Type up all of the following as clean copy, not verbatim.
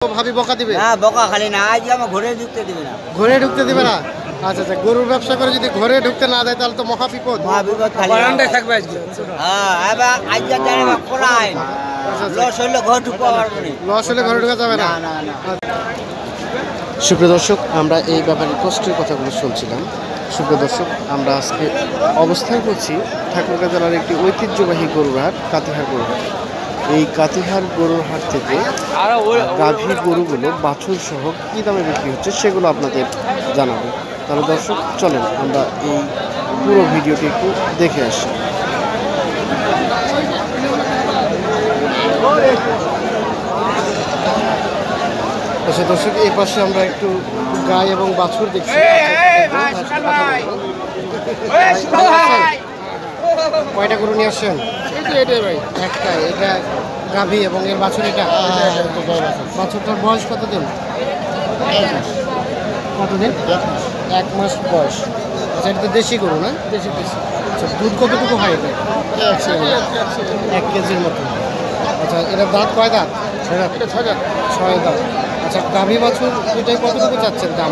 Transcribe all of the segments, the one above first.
ভাবি বকা দিবে না, বকা খালি না, আজ আমার ঘরে ঢুকতে দিবে না। ঘরে ঢুকতে দিবে না? আচ্ছা আচ্ছা, গরুর ব্যবসা করে যদি ঘরে ঢুকতে না দেয় তাহলে তো মহা বিপদ। মহাবিপদ খালি বারান্দায় থাকবে আজকে। হ্যাঁ, এবার আজ যা জানি বা খোলা আইন লস হইলে ঘর ঢুকতে পারবো না। লস হলে ঘরে ঢোকা যাবে না। না না না। সুপ্রিয় দর্শক, আমরা এই ব্যাপারে কষ্টের কথাগুলো শুনছিলাম। সুপ্রিয় দর্শক, আমরা আজকে অবস্থান করছি ঠাকুরগাঁ জেলার একটি ঐতিহ্যবাহী গরুর হাট, কাতিহার গরুর হাট। এই কাতিহার গরুর হাট থেকে গাভী গরুগুলো বাছুর সহ কী দামে বিক্রি হচ্ছে সেগুলো আপনাদের জানাবো। তাহলে দর্শক চলেন আমরা এই পুরো ভিডিওটি একটু দেখে আসি। আচ্ছা দর্শক, এই পাশে আমরা একটু গাই এবং বাছুর দেখছি। কয়টা গরু নিয়ে আসছেন? ভাই একটা, এটা গাভী এবং এর বাছুর। এটা বাছুরটার বয়স কতদিন? কতদিন? 1 মাস বয়স। আচ্ছা, এটা তো দেশি গরু না? দেশি। আচ্ছা, দুধ কতটুকু হয় এটা? 1 কেজির মতো। আচ্ছা, এটা দাঁত কয় দাঁত? 6 দাঁত। আচ্ছা, গাভী বাছুর দুটাই কতটুকু চাচ্ছেন দাম?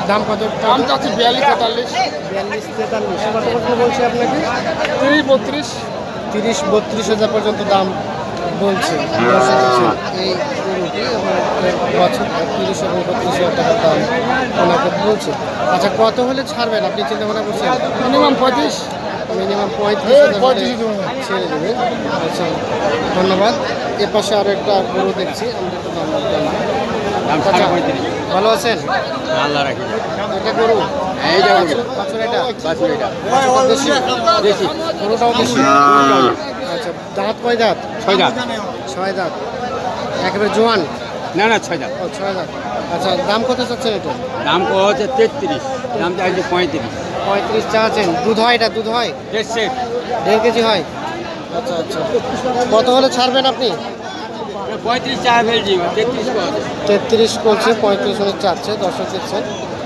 দাম কত? দাম চাচ্ছি 42-43। 42-43 কত পর্যন্ত বলছে আপনাকে? 30-32 হাজার পর্যন্ত দাম বলছে। এই গরুটি বছর 30 এবং 32 হাজার টাকার দাম ওনাকে বলছে। আচ্ছা, কত হলে ছাড়বেন আপনি চিন্তা ভাবনা করছেন? মিনিমাম 35 ছেড়ে দেবে। আচ্ছা, ধন্যবাদ। এ পাশে আরও একটা গরু দেখছি, আমরা একটু দাম জানবো। ভালো আছেন? আল্লাহ রাখি। এটা গরু, দেশি গরুটাও দেশি। আচ্ছা, দাঁত কয় দাঁত? 6 দাঁত। 6 দাঁত। একেবারে জোয়ান? না না, 6 দাঁত। ও, 6 দাঁত। আচ্ছা, দাম কত চাচ্ছেন এটা? দাম হচ্ছে 33, দাম চাইছে 35। 35 চাচ্ছেন। দুধ হয়? এটা দুধ হয়? 1.5 কেজি হয়। আচ্ছা আচ্ছা, কত হলে ছাড়বেন আপনি? 35 চা ফেলছি, 33 করছে, 35 হলে চাচ্ছে। দর্শক দেখছেন।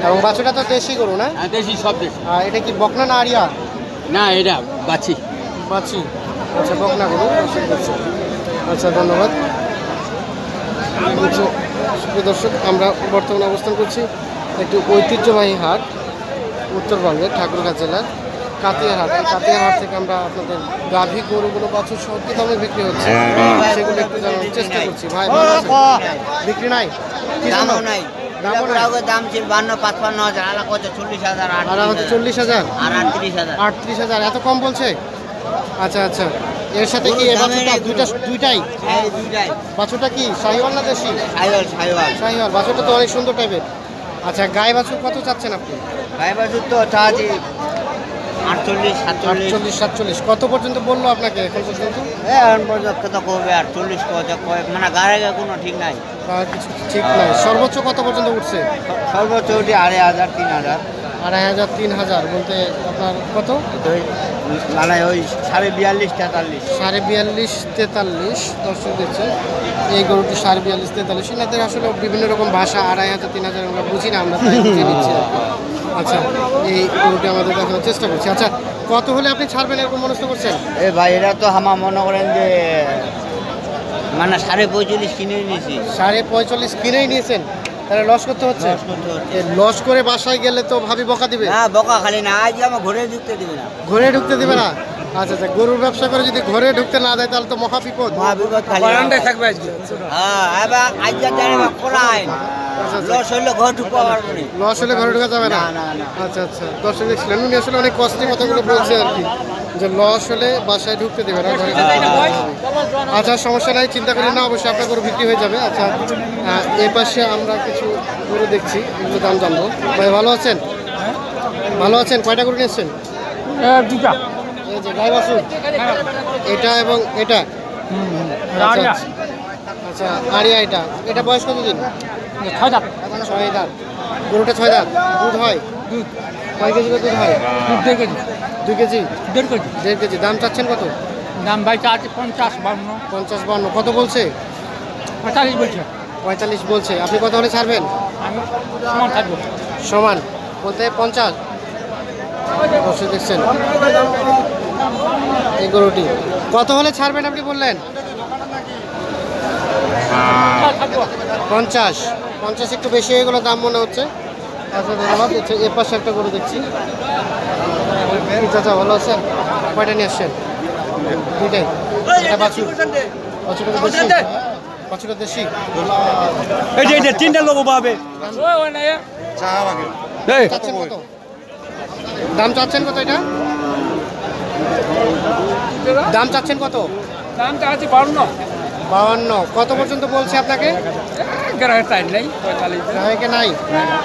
এবং বাছুরটা তো দেশি গরু না? দেশি, সব দেশি। আর এটা কি বকনা না আরিয়া? না, এটা বাছি। আচ্ছা, বকনা গরু। দর্শক দেখছেন। আচ্ছা, ধন্যবাদ। সুপ্রিয় দর্শক, আমরা বর্তমানে অবস্থান করছি একটি ঐতিহ্যবাহী হাট, উত্তরবঙ্গের ঠাকুরগাঁ জেলার কাতিয়ার হাট। এই কাতিয়ার হাট থেকে আমরা আপনাদের গাভী গরুগুলো বাছুর সহ কী দামে বিক্রি হচ্ছে সেগুলো একটু জানার চেষ্টা করছি। ভাই ভালো আছেন? বিক্রি নাই? দামও নাই। দাম ছিল 52-55 হাজার, আলা কত 40 হাজার, আর হচ্ছে 40 হাজার আর 38 হাজার। 38 হাজার, এত কম বলছে? আচ্ছা আচ্ছা, এর সাথে কি দুইটাই? হ্যাঁ, দুইটাই। বাছুরটা কি শাহিওয়াল না দেশি? শাহিওয়াল। বাছুরটা তো অনেক সুন্দর টাইপের। আচ্ছা, গাই বাছুর কত চাচ্ছেন আপনি? গাই বাছুর তো চাচ্ছি 48-47। কত পর্যন্ত বললো আপনাকে এখন পর্যন্ত? এখন পর্যন্ত কত করবে? 48 কয়, মানে গাড়ি কোনো ঠিক নাই, কিছু ঠিক নাই। সর্বোচ্চ কত পর্যন্ত উঠছে? সর্বোচ্চ উঠে 2,500, 3,000। 2,500, 3,000 বলতে আপনার কত? মানে ওই 42.5-43। 42.5-43। দর্শক দেখছে এই গরুটি 42.5-43। এনাদের আসলে বিভিন্ন রকম ভাষা, 2,500, 3,000 আমরা বুঝি না, আমরা তাই বুঝিয়ে নিচ্ছি। আচ্ছা, এই গরুটি আমাদের দেখানোর চেষ্টা করছি। আচ্ছা, কত হলে আপনি ছাড়বেন এরকম মনস্থ করছেন? ভাই, এটা তো আমার মনে করেন যে মানে 45.5 কিনে নিয়েছি। 45.5 কিনেই নিয়েছেন? তাহলে লস করতে হচ্ছে। লস করে বাসায় গেলে তো ভাবি বকা দিবে। না, বকা খালি না, আজ আমার ঘরে ঢুকতে দিবে না। ঘরে ঢুকতে দিবে না? আচ্ছা আচ্ছা, গরুর ব্যবসা করে যদি ঘরে ঢুকতে না দেয় তাহলে তো মহা বিপদ। মহাবিপদ খালি বারান্দায় থাকবে আজকে। হ্যাঁ, এবার আজ যা জানি বা খোলা আইন লস হইলে ঘর ঢুকতে পারবো না। লস হলে ঘরে ঢোকা যাবে না? না না। আচ্ছা আচ্ছা, দর্শক দেখছিলেন উনি আসলে অনেক কষ্টের কথাগুলো বলছে আর কি, যে লস হলে বাসায় ঢুকতে দেবে না, ঘরে ঢুকতে দেবে। আচ্ছা, সমস্যা নাই, চিন্তা করেন না, অবশ্যই আপনার গরু বিক্রি হয়ে যাবে। আচ্ছা, এই পাশে আমরা কিছু গরু দেখছি, এগুলো দাম জানবো। ভাই ভালো আছেন? ভালো আছেন। কয়টা গরু নিয়েছেন? 2টা। এই যে গাই বাছুর, এটা এবং এটা। আচ্ছা আচ্ছা, আরিয়া। এটা বয়স কতদিন? 6 দাঁত। 6 দাঁত। গরুটা 6 দাঁত। দুধ হয়? কয় কেজি করে দুধ হয়? 2 কেজি। 2 কেজি? 1.5 কেজি। দাম চাচ্ছেন কত? দাম ভাই চাচ্ছি 50-52। 50-52 কত বলছে? 45 বলছে। 45 বলছে। আপনি কত হলে ছাড়বেন? আমি সমান থাকবো। সমান বলতে 50? অবশ্যই দেখছেন এই গরুটি কত হলে ছাড়বেন আপনি বললেন? 50 50 একটু বেশি হয়ে গেলো দাম মনে হচ্ছে। আচ্ছা ধন্যবাদ। এর পাশে একটা গরু দেখছি। কি চাচা ভালো আছেন? কয়টা নিয়ে আসছেন? দুইটাই। এটা বাছুর, বাছুরটা দেশি, বাছুরটা দেশি। এই যে তিনটা লোক পাবে চাচ্ছেন কত? দাম চাচ্ছেন কত এটা? দাম চাচ্ছেন কত? দামটা আছে 52 52। কত পর্যন্ত বলছে আপনাকে? গ্রামের টাইম নেই 45 গ্রাহকে নাই,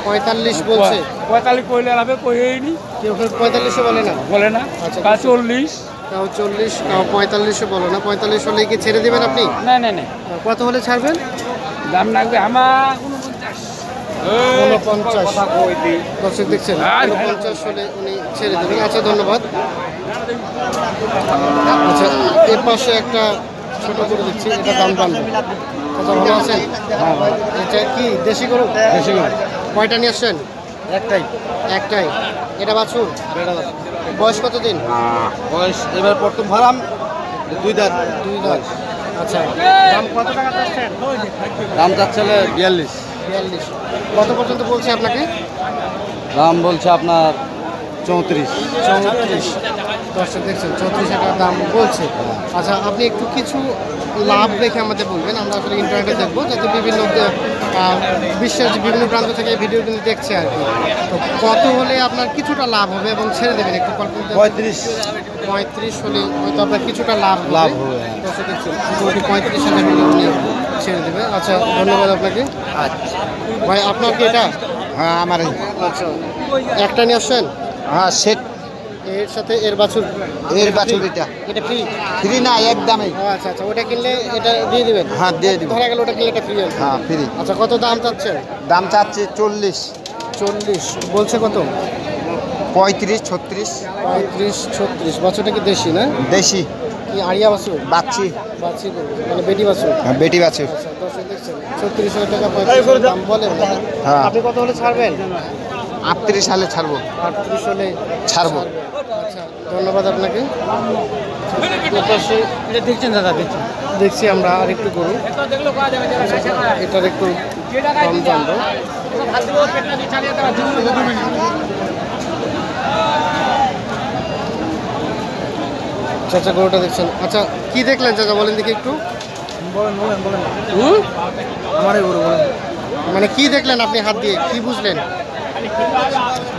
45 বলছে। 45 কইলে হবে কইনি কেউ কেউ 45 বলে না। বলে না আচ্ছা। 40 কাউ 40, কাউ 45 বলো না। 45 হলে কি ছেড়ে দেবেন আপনি? না না না কত হলে ছাড়বেন? দাম লাগবে আমার 49। দর্শক দেখছেন 49 হলে উনি ছেড়ে দেবেন। আচ্ছা ধন্যবাদ। আচ্ছা এর পাশে একটা ছোট গরু দেখছি, এটা দাম বাড়বে। আচ্ছা ভালো আছেন? এটা কি দেশি গরু? বেশি করে কয়টা নিয়ে আসছেন? একটাই একটাই। এটা বাছুর? বয়স কত দিন? বয়স এবার প্রথম ভাড়াম 2 দাঁত 2 দাঁত। আচ্ছা দাম কত টাকা চাচ্ছেন? দাম যাচ্ছে 42 42। কত পর্যন্ত বলছে আপনাকে? দাম বলছে আপনার 34 34। দর্শক দেখছেন 34 টাকা দাম বলছে। আচ্ছা আপনি একটু কিছু লাভ রেখে আমাদের বলবেন, আমরা আসলে ইন্টারনেটে দেখবো, যাতে বিভিন্ন বিশ্বের যে বিভিন্ন প্রান্ত থেকে ভিডিও কিন্তু দেখছে আর কি। তো কত হলে আপনার কিছুটা লাভ হবে এবং ছেড়ে দেবেন একটু কল্পনা? 35 হলে হয়তো আপনার কিছুটা লাভ হবে। দর্শক দেখছেন 35 টাকা হলে উনি ছেড়ে দেবে। আচ্ছা ধন্যবাদ আপনাকে। আচ্ছা ভাই আপনার কি এটা? হ্যাঁ আমার আচ্ছা একটা নিয়ে আসছেন? হ্যাঁ সেট এর সাথে এর বাছুর? এর বাছুর এটা এটা ফ্রি? ফ্রি না একদমই আচ্ছা আচ্ছা ওটা কিনলে এটা দিয়ে দিবেন? হ্যাঁ দিয়ে দিব ধরা গেল ওটা কিনলে এটা ফ্রি হবে। হ্যাঁ ফ্রি আচ্ছা কত দাম চাচ্ছেন? দাম চাচ্ছে 40 40 বলছে। কত? 35 36 35 36। বাছুরটা কি দেশি না? দেশি কি আড়িয়া বাছুর? বাচ্চি বাচ্চি গরু, মানে বেটি বাছুর। হ্যাঁ বেটি বাছুর আচ্ছা দর্শক দেখছেন 36,000 টাকা 35 দাম বলে ওনারা। হ্যাঁ। আপনি কত হলে ছাড়বেন? 38 সালে ছাড়বো 38 হলে ছাড়বো। আচ্ছা ধন্যবাদ আপনাকে। এপাশে এটা দেখছেন দাদা দেখছেন দেখছি আমরা আর একটু গরু, এটার একটু কম জানবো। চাচা গরুটা দেখছেন। আচ্ছা কি দেখলেন চাচা বলেন দেখি একটু? বলেন বলেন বলেন হুম? আমারই গরু বলেন মানে কি দেখলেন আপনি হাত দিয়ে, কি বুঝলেন?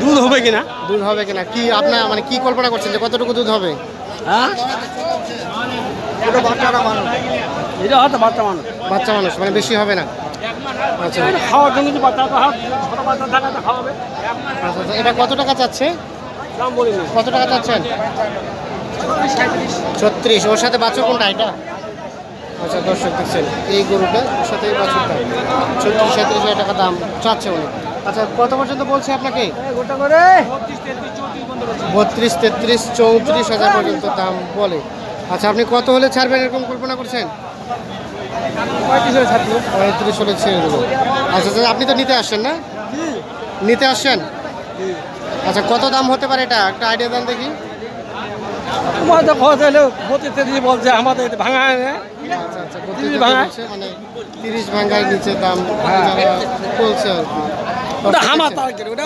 দুধ হবে কিনা দুধ হবে কিনা কি আপনার মানে কি কল্পনা করছেন যে কতটুকু দুধ হবে? হ্যাঁ এটা বাচ্চারা মানুষ এটা হয়তো বাচ্চা মানুষ বাচ্চা মানুষ মানে বেশি হবে না। আচ্ছা খাওয়ার জন্য যে বাচ্চা তো ছোট বাচ্চা থাকা তো খাওয়াবে আচ্ছা আচ্ছা এটা কত টাকা চাচ্ছে? দাম বলিনি কত টাকা চাচ্ছেন? 36। ওর সাথে বাছুর কোনটা এটা? আচ্ছা দর্শক দেখছেন এই গরুটা, ওর সাথে এই বাছুরটা 36-37 টাকা দাম চাচ্ছে উনি। আচ্ছা কত পর্যন্ত বলছে আপনাকে? গোটা করে 32, 33, 34 হাজার পর্যন্ত দাম বলে। আচ্ছা আপনি কত হলে ছাড়বেন এরকম কল্পনা করছেন? 35 হলে ছেড়ে দেবো। আচ্ছা আচ্ছা আপনি তো নিতে আসছেন না? নিতে আসছেন? আচ্ছা কত দাম হতে পারে এটা একটা আইডিয়া দেন দেখি। আমাদের কথা হলো 32 বলছে আমাদের ভাঙা আচ্ছা আচ্ছা 32 বলছে, মানে 30 ভাঙায় নিচে দাম ওনারা বলছে আর কি। ওটা হামা তার করে ওটা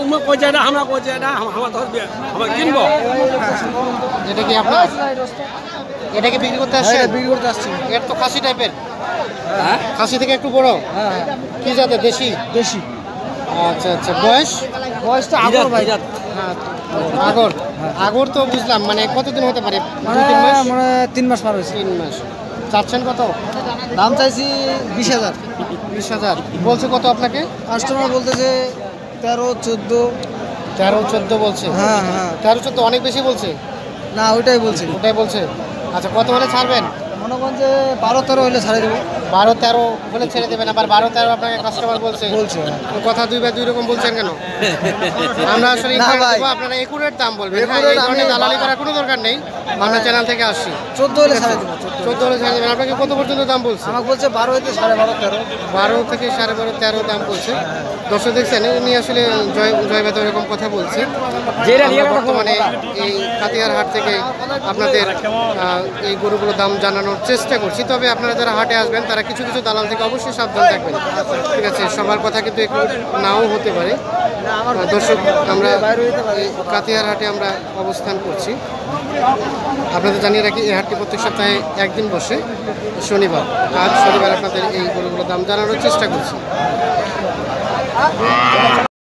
উমা কই যায় না আমরা কই যায় না হামা ধরবে আমরা কিনবো এটা কি আপনার? এটাকে বিক্রি করতে আসছেন? বিক্রি করতে আসছি এর তো খাসি টাইপের, হ্যাঁ খাসি থেকে একটু বড়। হ্যাঁ কি জাতের? দেশি? দেশি আচ্ছা আচ্ছা বয়স? বয়সটা আগর ভাই হ্যাঁ আগর। আগর তো বুঝলাম, মানে কতদিন হতে পারে? মানে 2-3 মাস? মানে 3 মাস পার হয়েছে 3 মাস। চাচ্ছেন কত? দাম চাইছি 20,000 20,000 বলছে। কত আপনাকে? কাস্টমার বলতেছে 13 14 13-14 বলছে। হ্যাঁ হ্যাঁ 13-14 অনেক বেশি বলছে। না ওইটাই বলছি ওটাই বলছে। আচ্ছা কত হলে ছাড়বেন? মনে করেন যে 12-13 হলে ছাড়ে দেবো 12-13 হলে ছেড়ে দেবেন, আবার 12-13 আপনাকে কাস্টমার বলছে। বলছে তো কথা দুই রকম বলছেন কেন? আমরা আসলে না ভাই। আপনারা একুরেট দাম বলবেন। হ্যাঁ Accurate এই ধরনের আমি- দালালি করার কোনো দরকার নেই, আমরা চ্যানেল থেকে আসছি। 14 হলে ছাড়ে দেবো 14 হলে ছেড়ে দেবেন। আপনাকে কত পর্যন্ত দাম বলছে? আমাকে বলছে 12 হইতে 12.5 13 12 থেকে 12.5 13 দাম বলছে। দর্শক দেখছেন উনি আসলে জয় ভাই এরকম কথা বলছে। আমরা বর্তমানে এই কাতিয়ার হাট থেকে আপনাদের এই গরুগুলোর দাম জানানোর চেষ্টা করছি। তবে আপনারা যারা হাটে আসবেন তারা আপনারা কিছু কিছু দালাল থেকে অবশ্যই সাবধান থাকবেন। ঠিক আছে, সবার কথা কিন্তু একটু নাও হতে পারে। দর্শক, আমরা এই কাতিয়ার হাটে আমরা অবস্থান করছি। আপনাদের জানিয়ে রাখি, এই হাটটি প্রত্যেক সপ্তাহে একদিন বসে, শনিবার। আজ শনিবার আপনাদের এই গরুগুলোর দাম জানানোর চেষ্টা করছি।